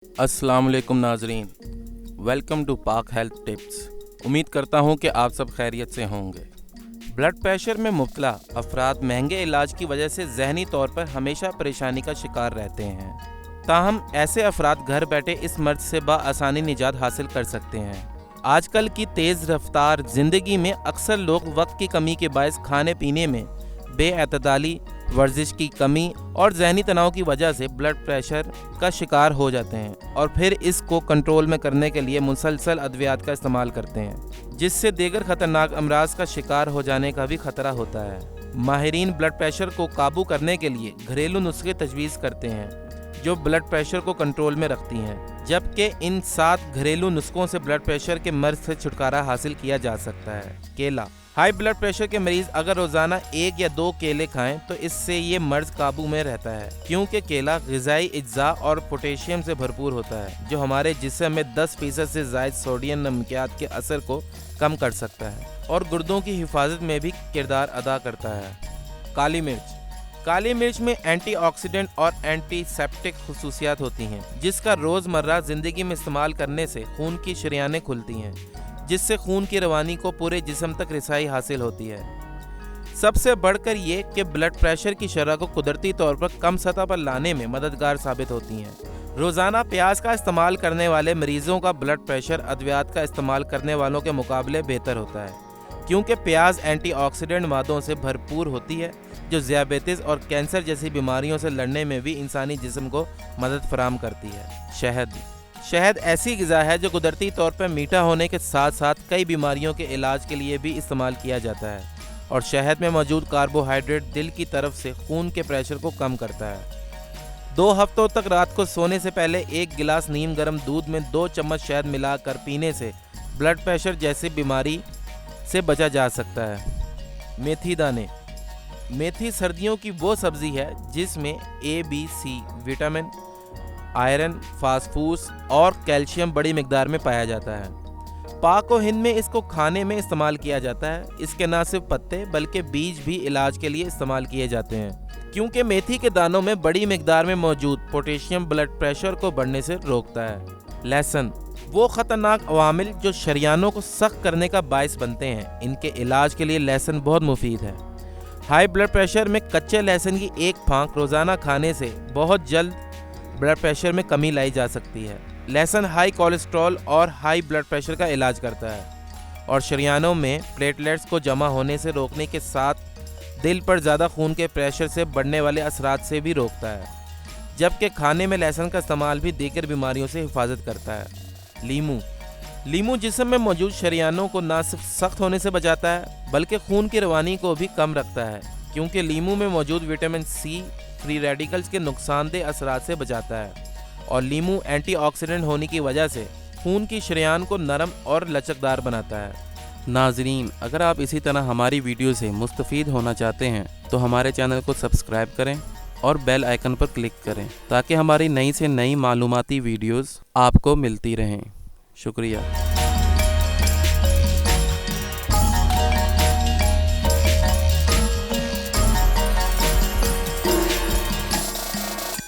अस्सलाम वालेकुम नाजरीन, वेलकम टू पाक हेल्थ टिप्स। उम्मीद करता हूँ कि आप सब खैरियत से होंगे। ब्लड प्रेशर में मुब्तला अफराद महंगे इलाज की वजह से जहनी तौर पर हमेशा परेशानी का शिकार रहते हैं। ताहम ऐसे अफराद घर बैठे इस मर्ज से बआसानी निजात हासिल कर सकते हैं। आजकल की तेज़ रफ्तार ज़िंदगी में अक्सर लोग वक्त की कमी के बायस खाने पीने में बेअतदाली, वर्जिश की कमी और जहनी तनाव की वजह से ब्लड प्रेशर का शिकार हो जाते हैं और फिर इसको कंट्रोल में करने के लिए मुसलसल अद्वियात का इस्तेमाल करते हैं, जिससे दीगर ख़तरनाक अमराज का शिकार हो जाने का भी खतरा होता है। माहिरीन ब्लड प्रेशर को काबू करने के लिए घरेलू नुस्खे तजवीज़ करते हैं जो ब्लड प्रेशर को कंट्रोल में रखती हैं, जबकि इन 7 घरेलू नुस्खों से ब्लड प्रेशर के मर्ज से छुटकारा हासिल किया जा सकता है। केला। हाई ब्लड प्रेशर के मरीज अगर रोजाना 1 या 2 केले खाएं तो इससे ये मर्ज काबू में रहता है, क्योंकि केला ग़िज़ाई अज्जा और पोटेशियम से भरपूर होता है जो हमारे जिस्म में 10% से ज़ायद सोडियम नमकियात के असर को कम कर सकता है और गुर्दों की हिफाजत में भी किरदार अदा करता है। काली मिर्च। काली मिर्च में एंटीऑक्सीडेंट और एंटीसेप्टिक खुसूसियात होती हैं, जिसका रोज़मर्रा ज़िंदगी में इस्तेमाल करने से खून की शरियानें खुलती हैं, जिससे खून की रवानी को पूरे जिस्म तक रिसाई हासिल होती है। सबसे बढ़कर ये कि ब्लड प्रेशर की शरह को कुदरती तौर पर कम सतह पर लाने में मददगार साबित होती हैं। रोज़ाना प्याज का इस्तेमाल करने वाले मरीजों का ब्लड प्रेशर अद्वियात का इस्तेमाल करने वालों के मुकाबले बेहतर होता है, क्योंकि प्याज एंटीऑक्सीडेंट मादों से भरपूर होती है जो ज़ियाबेतिस और कैंसर जैसी बीमारियों से लड़ने में भी इंसानी जिस्म को मदद फराहम करती है। शहद। शहद ऐसी ग़िज़ा है जो कुदरती तौर पर मीठा होने के साथ साथ कई बीमारियों के इलाज के लिए भी इस्तेमाल किया जाता है और शहद में मौजूद कार्बोहाइड्रेट दिल की तरफ से खून के प्रेशर को कम करता है। 2 हफ्तों तक रात को सोने से पहले 1 गिलास नीम गर्म दूध में 2 चम्मच शहद मिलाकर पीने से ब्लड प्रेशर जैसी बीमारी से बचा जा सकता है। मेथी दाने। मेथी सर्दियों की वो सब्ज़ी है जिसमें A, B, C vitamin, iron, phosphorus और कैल्शियम बड़ी मिकदार में पाया जाता है। पाक और हिंद में इसको खाने में इस्तेमाल किया जाता है। इसके न सिर्फ पत्ते बल्कि बीज भी इलाज के लिए इस्तेमाल किए जाते हैं, क्योंकि मेथी के दानों में बड़ी मिकदार में मौजूद पोटेशियम ब्लड प्रेशर को बढ़ने से रोकता है। लहसुन। वो ख़तरनाक अवामिल जो शरियानों को सख्त करने का बायस बनते हैं, इनके इलाज के लिए लहसुन बहुत मुफीद है। हाई ब्लड प्रेशर में कच्चे लहसुन की 1 फांक रोज़ाना खाने से बहुत जल्द ब्लड प्रेशर में कमी लाई जा सकती है। लहसुन हाई कोलेस्ट्रॉल और हाई ब्लड प्रेशर का इलाज करता है और शरियानों में प्लेटलेट्स को जमा होने से रोकने के साथ दिल पर ज़्यादा खून के प्रेशर से बढ़ने वाले असरात से भी रोकता है, जबकि खाने में लहसुन का इस्तेमाल भी दीगर बीमारियों से हिफाजत करता है। लीमू। लीमू जिस्म में मौजूद शरियानों को न सिर्फ सख्त होने से बचाता है बल्कि खून की रवानी को भी कम रखता है, क्योंकि लीमू में मौजूद विटामिन C फ्री रेडिकल्स के नुकसानदेह असरात से बचाता है और लीमू एंटीऑक्सीडेंट होने की वजह से खून की शरियान को नरम और लचकदार बनाता है। नाजरीन, अगर आप इसी तरह हमारी वीडियो से मुस्तफ़ीद होना चाहते हैं तो हमारे चैनल को सब्सक्राइब करें और बेल आइकन पर क्लिक करें ताकि हमारी नई से नई मालूमाती वीडियोस आपको मिलती रहें। शुक्रिया।